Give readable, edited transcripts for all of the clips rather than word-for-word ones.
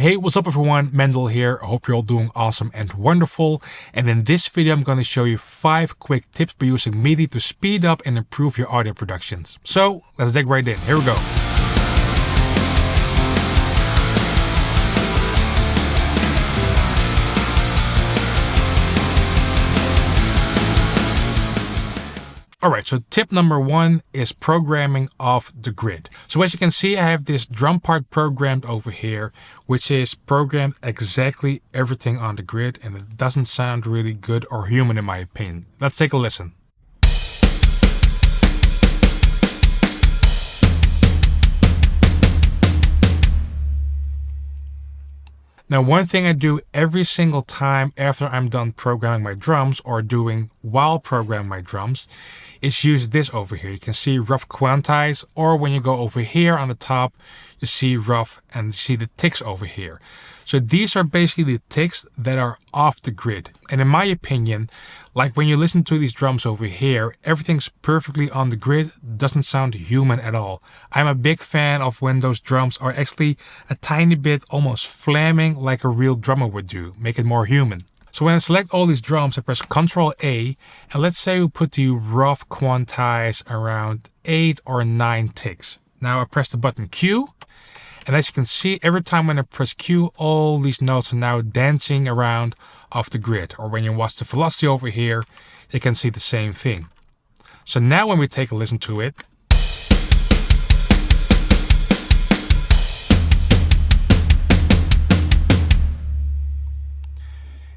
Hey, what's up everyone? Mendel here. I hope you're all doing awesome and wonderful. And in this video, I'm going to show you 5 quick tips by using MIDI to speed up and improve your audio productions. So let's dig right in. Here we go. Alright, so tip number 1 is programming off the grid. So as you can see, I have this drum part programmed over here, which is programmed exactly everything on the grid, and it doesn't sound really good or human in my opinion. Let's take a listen. Now, one thing I do every single time after I'm done programming my drums or doing while programming my drums is use this over here. You can see rough quantize, or when you go over here on the top, you see rough and you see the ticks over here. So these are basically the ticks that are off the grid. And in my opinion, like when you listen to these drums over here, everything's perfectly on the grid, doesn't sound human at all. I'm a big fan of when those drums are actually a tiny bit almost flamming like a real drummer would do, make it more human. So when I select all these drums, I press Ctrl A, and let's say we put the rough quantize around 8 or 9 ticks. Now I press the button Q, and as you can see, every time when I press Q, all these notes are now dancing around off the grid. Or when you watch the velocity over here, you can see the same thing. So now when we take a listen to it,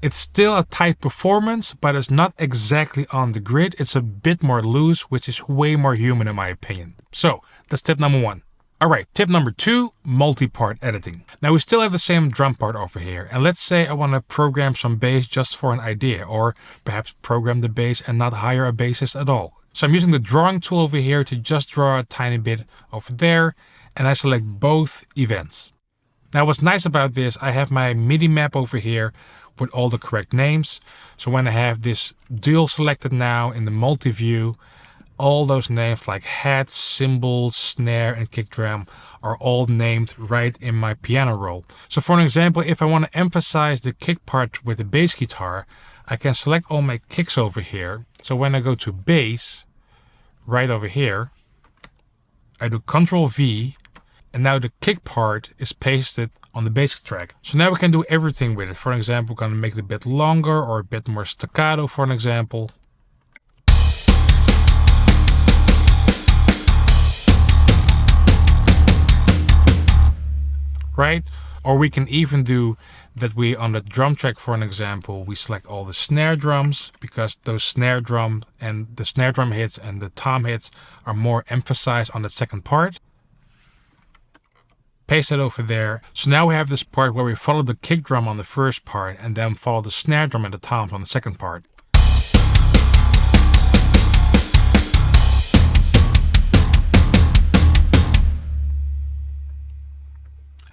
it's still a tight performance, but it's not exactly on the grid. It's a bit more loose, which is way more human in my opinion. So that's tip number 1. Alright, tip number 2, multi-part editing. Now we still have the same drum part over here. And let's say I want to program some bass just for an idea, or perhaps program the bass and not hire a bassist at all. So I'm using the drawing tool over here to just draw a tiny bit over there, and I select both events. Now what's nice about this, I have my MIDI map over here with all the correct names. So when I have this dual selected now in the multi-view, all those names like hat, cymbal, snare, and kick drum are all named right in my piano roll. So for an example, if I want to emphasize the kick part with the bass guitar, I can select all my kicks over here. So when I go to bass, right over here, I do Ctrl V, and now the kick part is pasted on the bass track. So now we can do everything with it. For example, we're going to make it a bit longer or a bit more staccato, for an example. Right? Or we can even do that we on the drum track, for an example, we select all the snare drums, because those snare drum and the snare drum hits and the tom hits are more emphasized on the second part. Paste that over there. So now we have this part where we follow the kick drum on the first part and then follow the snare drum and the toms on the second part.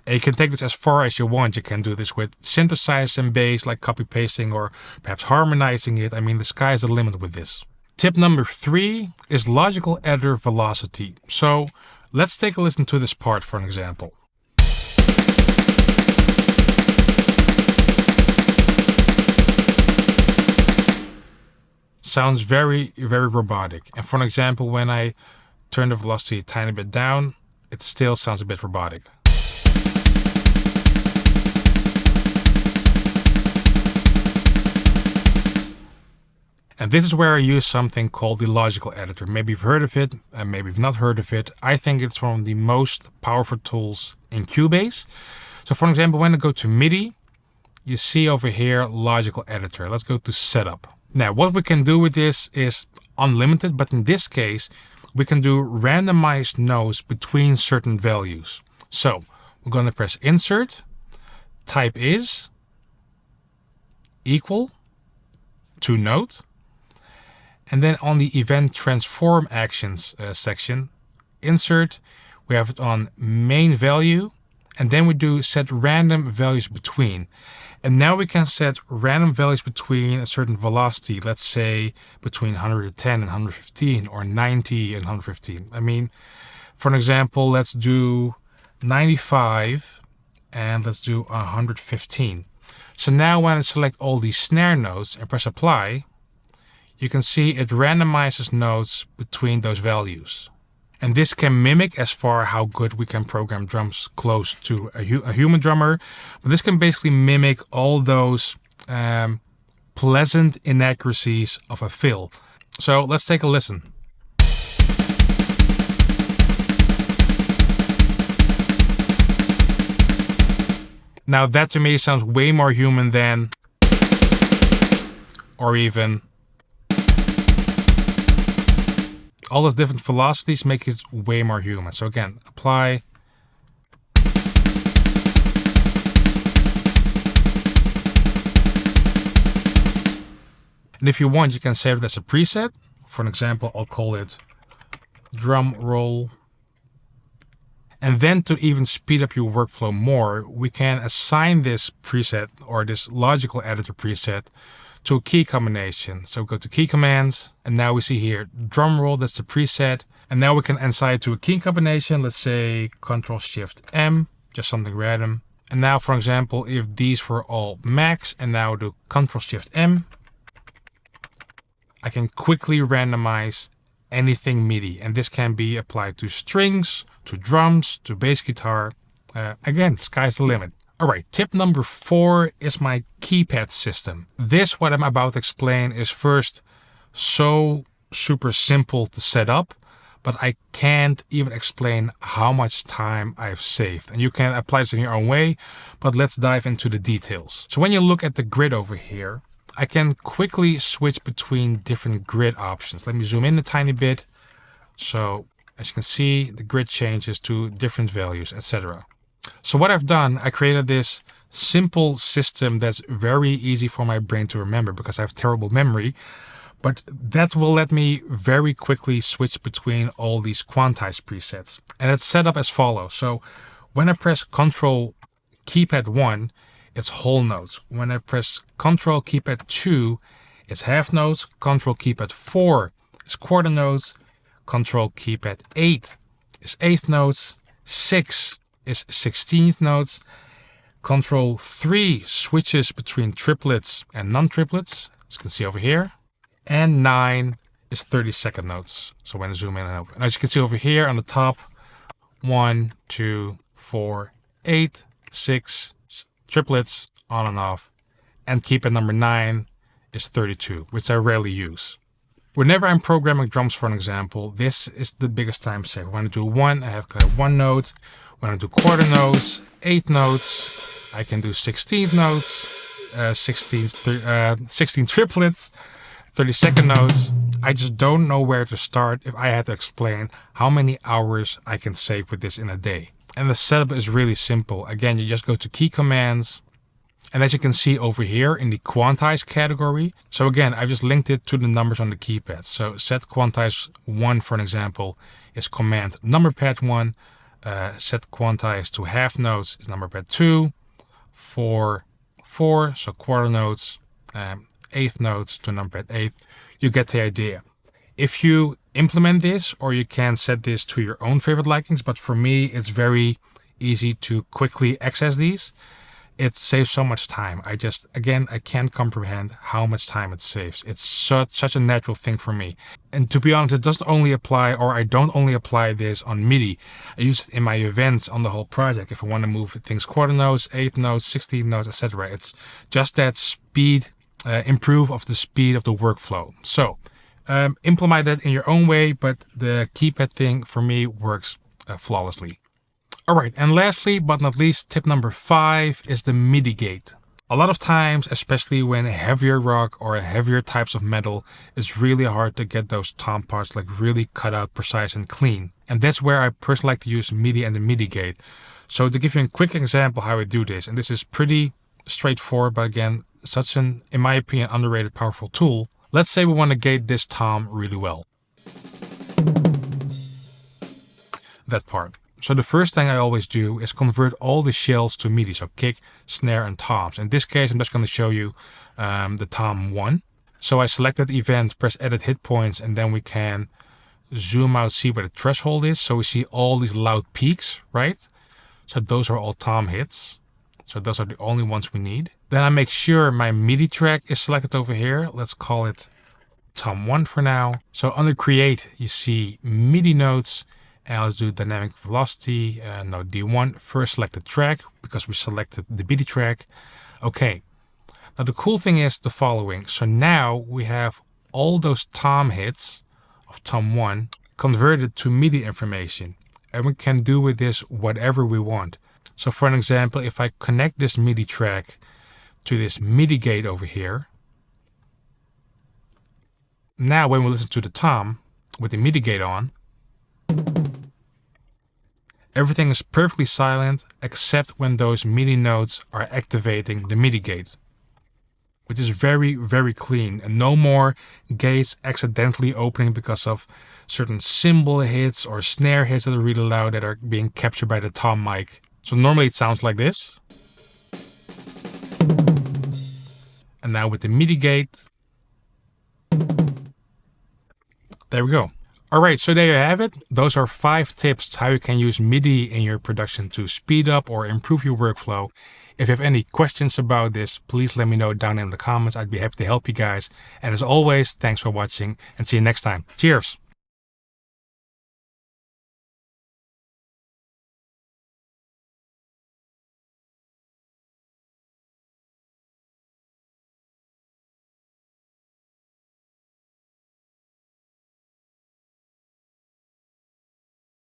And you can take this as far as you want. You can do this with synthesize and bass, like copy pasting or perhaps harmonizing it. I mean, the sky's the limit with this. Tip number 3 is logical editor velocity. So let's take a listen to this part for an example. Sounds very, very robotic. And for an example, when I turn the velocity a tiny bit down, it still sounds a bit robotic. And this is where I use something called the logical editor. Maybe you've heard of it, and maybe you've not heard of it. I think it's one of the most powerful tools in Cubase. So for example, when I go to MIDI, you see over here, logical editor. Let's go to setup. Now, what we can do with this is unlimited, but in this case, we can do randomized notes between certain values. So we're going to press insert, type is equal to note. And then on the event transform actions section, insert, we have it on main value, and then we do set random values between. And now we can set random values between a certain velocity, let's say between 110 and 115 or 90 and 115. I mean, for an example, let's do 95 and let's do 115. So now when I select all these snare notes and press apply, you can see it randomizes notes between those values. And this can mimic as far how good we can program drums close to a human drummer. But this can basically mimic all those pleasant inaccuracies of a fill. So let's take a listen. Now that to me sounds way more human than, or even, all those different velocities make it way more human. So again, apply. And if you want, you can save it as a preset. For an example, I'll call it drum roll. And then to even speed up your workflow more, we can assign this preset or this logical editor preset to a key combination. So go to key commands, and now we see here drum roll, that's the preset. And now we can assign it to a key combination. Let's say Ctrl-Shift-M, just something random. And now, for example, if these were all max and now do Ctrl-Shift-M, I can quickly randomize anything MIDI. And this can be applied to strings, to drums, to bass guitar. Again, sky's the limit. All right, tip number 4 is my keypad system. This, what I'm about to explain, is first so super simple to set up, but I can't even explain how much time I've saved. And you can apply this in your own way, but let's dive into the details. So when you look at the grid over here, I can quickly switch between different grid options. Let me zoom in a tiny bit. So as you can see, the grid changes to different values, etc. So what I've done, I created this simple system that's very easy for my brain to remember because I have terrible memory, but that will let me very quickly switch between all these quantized presets. And it's set up as follows. So when I press Ctrl Keypad 1, it's whole notes. When I press Ctrl Keypad 2, it's half notes. Ctrl Keypad 4 is quarter notes. Ctrl Keypad 8 is eighth notes. 6 is 16th notes. Ctrl 3 switches between triplets and non-triplets, as you can see over here. And 9 is 32nd notes. So when I zoom in and over. And as you can see over here on the top, 1, 2, 4, 8, 6, triplets, on and off. And keypad number 9 is 32, which I rarely use. Whenever I'm programming drums, for an example, this is the biggest time saver. When I do 1, I have one note. When I do quarter notes, 8 notes, I can do 16th notes, 16 triplets, 32nd notes. I just don't know where to start if I had to explain how many hours I can save with this in a day. And the setup is really simple. Again, you just go to key commands. And as you can see over here in the quantize category. So again, I've just linked it to the numbers on the keypad. So set quantize 1, for an example, is command number pad 1. Set quantize to half notes is number pad 2. 4, 4, so quarter notes, eighth notes to number pad 8. You get the idea. If you implement this, or you can set this to your own favorite likings, but for me, it's very easy to quickly access these. It saves so much time. I can't comprehend how much time it saves. It's such a natural thing for me. And to be honest, it doesn't only apply, or I don't only apply this on MIDI. I use it in my events on the whole project. If I want to move things quarter notes, eighth notes, 16 notes, etc. It's just that speed, improve of the speed of the workflow. So implement it in your own way, but the keypad thing for me works flawlessly. All right, and lastly but not least, tip number 5 is the MidiGate. A lot of times, especially when heavier rock or heavier types of metal, it's really hard to get those tom parts like really cut out, precise and clean. And that's where I personally like to use MIDI and the MidiGate. So to give you a quick example how I do this, and this is pretty straightforward, but again, such an, in my opinion, underrated powerful tool. Let's say we want to gate this tom really well. That part. So the first thing I always do is convert all the shells to MIDI, so kick, snare and toms. In this case, I'm just going to show you the tom 1. So I select that event, press edit hit points, and then we can zoom out, see where the threshold is. So we see all these loud peaks, right? So those are all tom hits. So those are the only ones we need. Then I make sure my MIDI track is selected over here. Let's call it Tom 1 for now. So under Create, you see MIDI notes. And let's do dynamic velocity. No, D1. First select the track because we selected the MIDI track. Okay. Now the cool thing is the following. So now we have all those tom hits of Tom 1 converted to MIDI information. And we can do with this whatever we want. So for an example, if I connect this MIDI track to this MidiGate over here. Now when we listen to the tom with the MidiGate on, everything is perfectly silent except when those MIDI notes are activating the MidiGate, which is very, very clean, and no more gates accidentally opening because of certain cymbal hits or snare hits that are really loud that are being captured by the tom mic. So normally it sounds like this. And now with the MidiGate, there we go. Alright, so there you have it. Those are 5 tips how you can use MIDI in your production to speed up or improve your workflow. If you have any questions about this, please let me know down in the comments. I'd be happy to help you guys. And as always, thanks for watching and see you next time. Cheers!